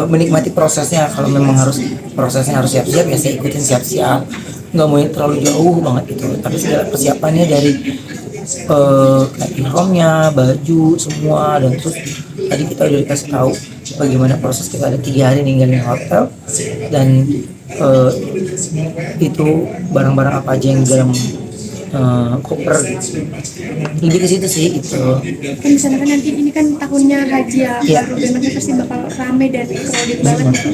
menikmati prosesnya. Kalau memang harus prosesnya harus siap-siap ya saya ikutin siap-siap, nggak mau yang terlalu jauh banget gitu, tapi segala persiapannya dari kayak ihramnya, baju semua, dan terus tadi kita udah dikasih tahu bagaimana proses kita ada 3 hari ninggalin hotel, dan eh, itu barang-barang apa aja yang di dalam koper gitu. Lebih ke situ sih itu. Kan di sana kan nanti ini kan tahunnya haji ya, Iya. Ruben masih pasti bakal rame dan crowded banget gitu.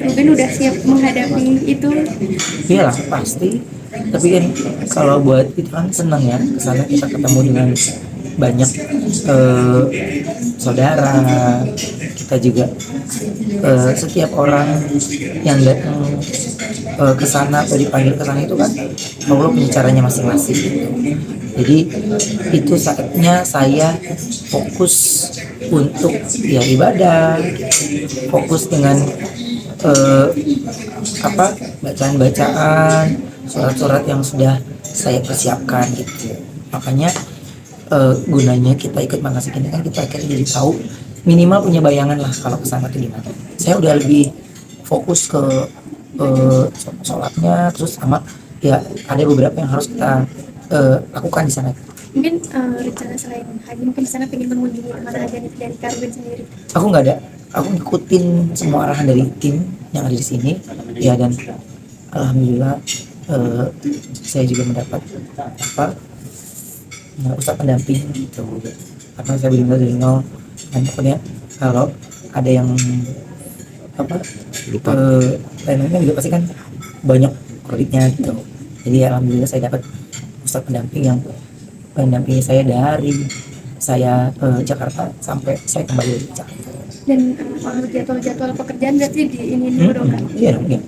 Ruben udah siap menghadapi itu. Iyalah pasti. Tapi kan kalau buat itu kan senang ya, kesana kita ketemu dengan banyak saudara. Kita juga setiap orang yang datang ke sana atau dipanggil ke sana itu kan Allah punya caranya masing-masing gitu. Jadi itu saatnya saya fokus untuk ya ibadah, fokus dengan eh, bacaan-bacaan, surat-surat yang sudah saya persiapkan gitu. Makanya gunanya kita ikut manasik ini kan kita akhirnya jadi tahu, minimal punya bayangan lah kalau kesana tuh gimana. Saya udah lebih fokus ke sholatnya, terus sama ya ada beberapa yang harus kita lakukan di sana. Mungkin rencana selain haji mungkin di sana pengen mengunjungi kemana aja nih dari Kak Ruben sendiri. Aku nggak ada, aku ngikutin semua arahan dari tim yang ada di sini ya, dan alhamdulillah saya juga mendapat ustadz pendamping gitu, karena saya benar-benar dari nol. Dan pokoknya kalau ada yang Lupa. lain-lainnya juga pasti kan banyak kreditnya gitu. Jadi alhamdulillah saya dapat ustadz pendamping yang mendampingi saya dari saya Jakarta sampai saya kembali ke Jakarta. Dan kalau jadwal pekerjaan berarti di ini dulu dong Kak. Iya dong, iya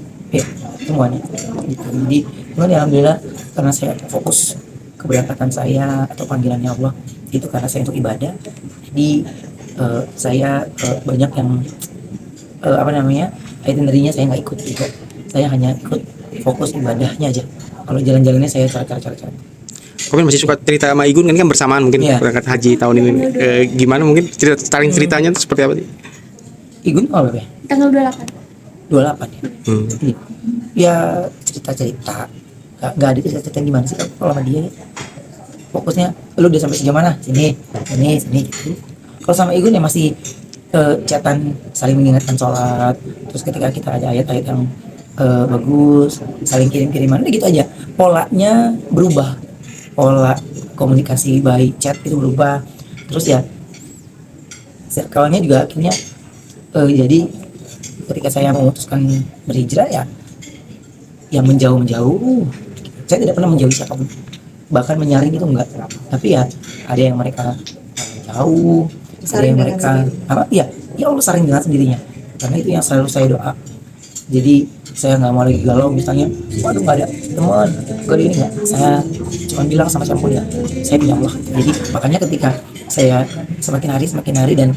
semuanya gitu. Jadi cuman ya alhamdulillah karena saya fokus keberangkatan saya atau panggilannya Allah itu karena saya untuk ibadah. Jadi saya banyak yang itinerary-nya saya nggak ikut juga. Saya hanya ikut fokus ibadahnya aja. Kalau jalan-jalannya saya cara-cara. Mungkin masih suka cerita sama Igun kan bersamaan mungkin Iya. berangkat haji tahun ini. Gimana mungkin ceritanya itu seperti apa sih? Igun kalau berapa ya? Tanggal 28. 28 ya. Iya. Ya cerita-cerita. Gak ada cerita-cerita gimana sih kalau sama dia ya. Fokusnya lu udah sampai sejauh mana? Sini gitu. Kalau sama Igun ya masih chatan, saling mengingatkan sholat. Terus ketika kita ada ayat-ayat yang bagus, saling kirim-kiriman, udah gitu aja. Polanya berubah, pola komunikasi by chat itu berubah. Terus ya circle-nya juga akhirnya jadi ketika saya memutuskan berhijrah ya yang menjauh. Saya tidak pernah menjauhi siapapun, bahkan menyaring itu enggak. Tapi ya ada yang mereka jauh, ada yang mereka ya Allah saring dengan sendirinya, karena itu yang selalu saya doa. Jadi saya nggak mau lagi galau misalnya, waduh nggak ada teman, nggak ada ini, nggak. Saya cuma bilang sama siapapun ya, saya punya Allah. Jadi makanya ketika saya semakin hari dan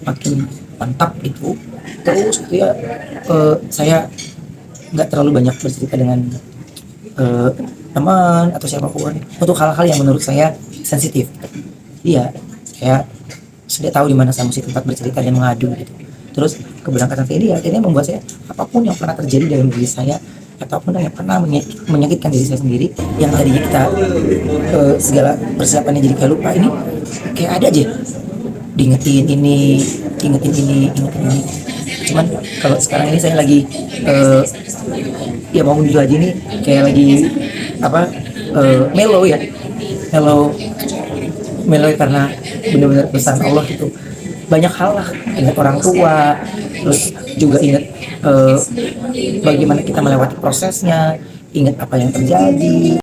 makin mantap itu, terus gitu ya, saya nggak terlalu banyak bercerita dengan teman atau siapapun untuk hal-hal yang menurut saya sensitif. Iya, saya sudah tahu di mana saya mesti tempat bercerita dan mengadu gitu. Terus keberangkatan saya ini akhirnya membuat saya, apapun yang pernah terjadi dalam diri saya ataupun yang pernah menyakitkan diri saya sendiri, yang tadinya kita segala persiapannya jadi kayak lupa, ini kayak ada aja diingetin ini. Cuman kalau sekarang ini saya lagi ya mau menuju haji ini kayak lagi mellow karena benar-benar pesan Allah gitu. Banyak hal lah, ingat orang tua, terus juga ingat bagaimana kita melewati prosesnya, ingat apa yang terjadi.